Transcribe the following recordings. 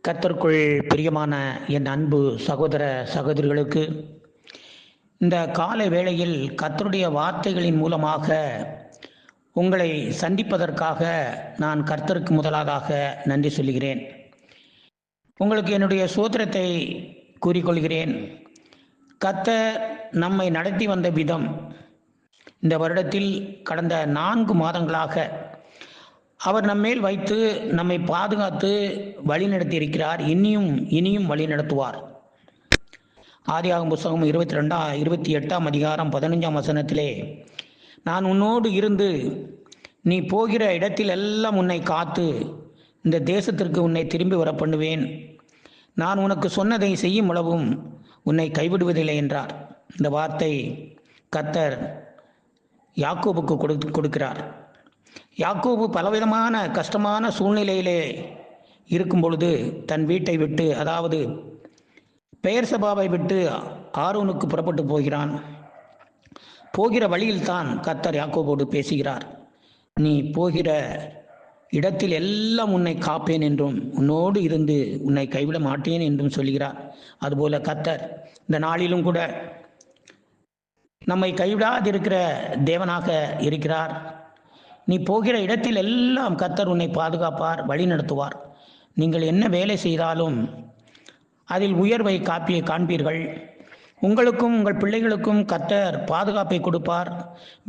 கர்த்தருக்குள் பிரியமான என் அன்பு சகோதர சகோதரிகளுக்கு இந்த காலை வேளையில் கர்த்தருடைய வார்த்தைகளின் மூலமாக உங்களை சந்திப்பதற்காக நான் கர்த்தருக்கு முதலாக நன்றி சொல்கிறேன். உங்களுக்கு என்னுடைய சோத்திரத்தை கூறிக்கொள்கிறேன். கர்த்தர் நம்மை நடத்தி வந்த விதம், இந்த வருடத்தில் கடந்த 4 மாதங்களாக அவர் நம்மேல் வைத்து நம்மை பாதுகாத்து வழிநடத்தி இருக்கிறார். இனியும் வழி நடத்துவார். ஆதியாகமம் புத்தகம் 28ஆம் அதிகாரம் 15ஆம் வசனத்திலே, நான் உன்னோடு இருந்து நீ போகிற இடத்தில் எல்லாம் உன்னை காத்து இந்த தேசத்திற்கு உன்னை திரும்பி வர பண்ணுவேன், நான் உனக்கு சொன்னதை செய்யும் அளவும் உன்னை கைவிடுவதில்லை என்றார். இந்த வார்த்தை கர்த்தர் யாக்கோபுக்கு கொடுக்கிறார். யாக்கோபு பலவிதமான கஷ்டமான சூழ்நிலையிலே இருக்கும் பொழுது தன் வீட்டை விட்டு, அதாவது பெயர்சபாவை விட்டு ஆரோனுக்கு புறப்பட்டு போகிறான். போகிற வழியில்தான் கர்த்தர் யாக்கோபோடு பேசுகிறார். நீ போகிற இடத்தில் எல்லாம் உன்னை காப்பேன் என்றும் உன்னோடு இருந்து உன்னை கைவிட மாட்டேன் என்றும் சொல்கிறார். அதுபோல கர்த்தர் இந்த நாளிலும் கூட நம்மை கைவிடாதிருக்கிற தேவனாக இருக்கிறார். நீ போகிற இடத்தில் எல்லாம் கர்த்தர் உன்னை பாதுகாப்பார், வழி நடத்துவார். நீங்கள் என்ன வேலை செய்தாலும் அதில் உயர்வை காண்பீர்கள். உங்களுக்கும் உங்கள் பிள்ளைகளுக்கும் கர்த்தர் பாதுகாப்பை கொடுப்பார்.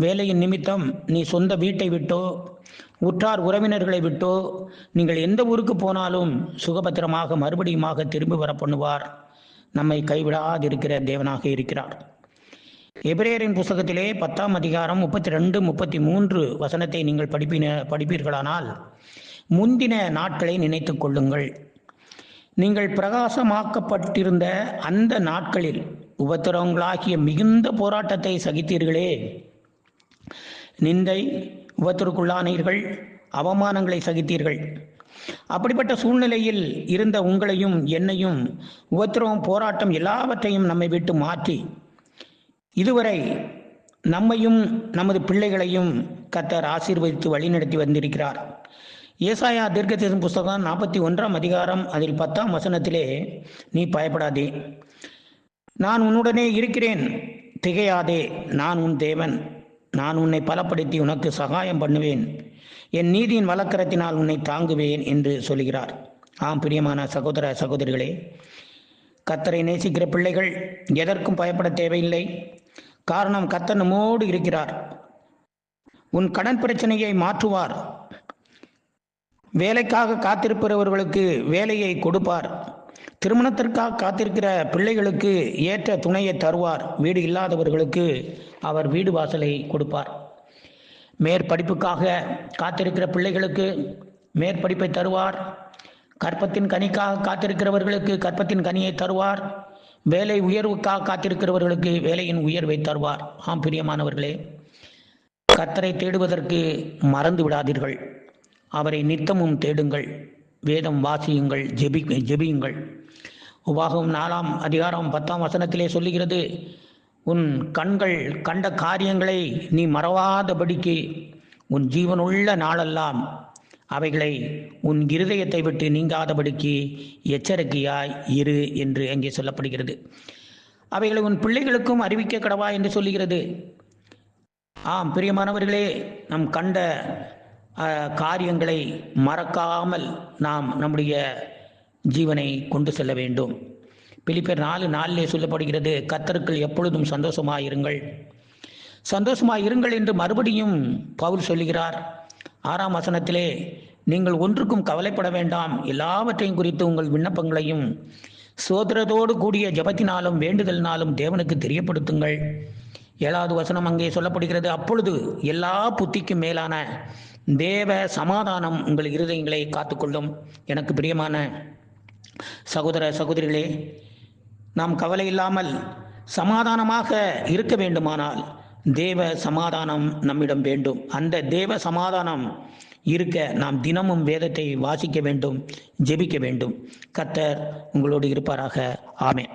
வேலையின் நிமித்தம் நீ சொந்த வீட்டை விட்டோ உற்றார் உறவினர்களை விட்டோ நீங்கள் எந்த ஊருக்கு போனாலும் சுகபத்திரமாக மறுபடியுமாக திரும்பி வர பண்ணுவார். நம்மை கைவிடாதிருக்கிற தேவனாக இருக்கிறார். எபிரேயரின் புத்தகத்திலே 10ஆம் அதிகாரம் 32, 33 வசனத்தை நீங்கள் படிப்பீர்களானால், முந்தின நாட்களை நினைத்து கொள்ளுங்கள். நீங்கள் பிரகாசமாக்கப்பட்டிருந்த அந்த நாட்களில் உபத்திரவங்களாகிய மிகுந்த போராட்டத்தை சகித்தீர்களே. நிந்தை, உபத்திரக்குள்ளானீர்கள், அவமானங்களை சகித்தீர்கள். அப்படிப்பட்ட சூழ்நிலையில் இருந்த உங்களையும் என்னையும் உபத்திரவம், போராட்டம் எல்லாவற்றையும் நம்மை விட்டு மாற்றி இதுவரை நம்மையும் நமது பிள்ளைகளையும் கர்த்தர் ஆசீர்வதித்து வழிநடத்தி வந்திருக்கிறார். ஏசாயா தீர்க்கதரிசன புத்தகம் 41ஆம் அதிகாரம் அதில் 10ஆம் வசனத்திலே, நீ பயப்படாதே, நான் உன்னுடனே இருக்கிறேன், திகையாதே, நான் உன் தேவன், நான் உன்னை பலப்படுத்தி உனக்கு சகாயம் பண்ணுவேன், என் நீதியின் வலக்கரத்தினால் உன்னை தாங்குவேன் என்று சொல்கிறார். ஆம் பிரியமான சகோதர சகோதரிகளே, கர்த்தரை நேசிக்கிற பிள்ளைகள் எதற்கும் பயப்பட தேவையில்லை. காரணம், கர்த்தர் நம்மோடு இருக்கிறார். உன் கடன் பிரச்சனையை மாற்றுவார். வேலைக்காக காத்திருப்பவர்களுக்கு வேலையை கொடுப்பார். திருமணத்திற்காக காத்திருக்கிற பிள்ளைகளுக்கு ஏற்ற துணையை தருவார். வீடு இல்லாதவர்களுக்கு அவர் வீடு வாசலை கொடுப்பார். மேற்படிப்புக்காக காத்திருக்கிற பிள்ளைகளுக்கு மேற்படிப்பை தருவார். கற்பத்தின் கனிக்காக காத்திருக்கிறவர்களுக்கு கற்பத்தின் கனியை தருவார். வேலை உயர்வுக்காக காத்திருக்கிறவர்களுக்கு வேலையின் உயர்வை தருவார். ஆம் பிரியமானவர்களே, கர்த்தரை தேடுவதற்கு மறந்து விடாதீர்கள். அவரை நித்தமும் தேடுங்கள், வேதம் வாசியுங்கள், ஜெபியுங்கள். உபாகமம் 4ஆம் அதிகாரம் 10ஆம் வசனத்திலே சொல்லுகிறது, உன் கண்கள் கண்ட காரியங்களை நீ மறவாதபடிக்கு உன் ஜீவனுள்ள நாளெல்லாம் அவைகளை உன் இருதயத்தை விட்டு நீங்காதபடிக்கு எச்சரிக்கையாய் இரு என்று அங்கே சொல்லப்படுகிறது. அவைகளை உன் பிள்ளைகளுக்கும் அறிவிக்க கடவா என்று சொல்லுகிறது. ஆம் பிரியமானவர்களே, நம் கண்ட காரியங்களை மறக்காமல் நாம் நம்முடைய ஜீவனை கொண்டு செல்ல வேண்டும். பிலிப்பியர் 4:4 சொல்லப்படுகிறது, கர்த்தருக்குள் எப்பொழுதும் சந்தோஷமாயிருங்கள், சந்தோஷமாயிருங்கள் என்று மறுபடியும் பவுல் சொல்லுகிறார். 6ஆம் வசனத்திலே, நீங்கள் ஒன்றுக்கும் கவலைப்பட வேண்டாம், எல்லாவற்றையும் குறித்து உங்கள் விண்ணப்பங்களையும் சோதரத்தோடு கூடிய ஜெபத்தினாலும் வேண்டுதலினாலும் தேவனுக்கு தெரியப்படுத்துங்கள். 7வது வசனம் அங்கே சொல்லப்படுகிறது, அப்பொழுது எல்லா புத்திக்கும் மேலான தேவ சமாதானம் உங்கள் இருதயங்களை காத்துக்கொள்ளும். எனக்கு பிரியமான சகோதர சகோதரிகளே, நாம் கவலை இல்லாமல் சமாதானமாக இருக்க வேண்டுமானால் தேவ சமாதானம் நம்மிடம் வேண்டும். அந்த தேவ சமாதானம் இருக்க நாம் தினமும் வேதத்தை வாசிக்க வேண்டும், ஜெபிக்க வேண்டும். கர்த்தர் உங்களோடு இருப்பாராக. ஆமென்.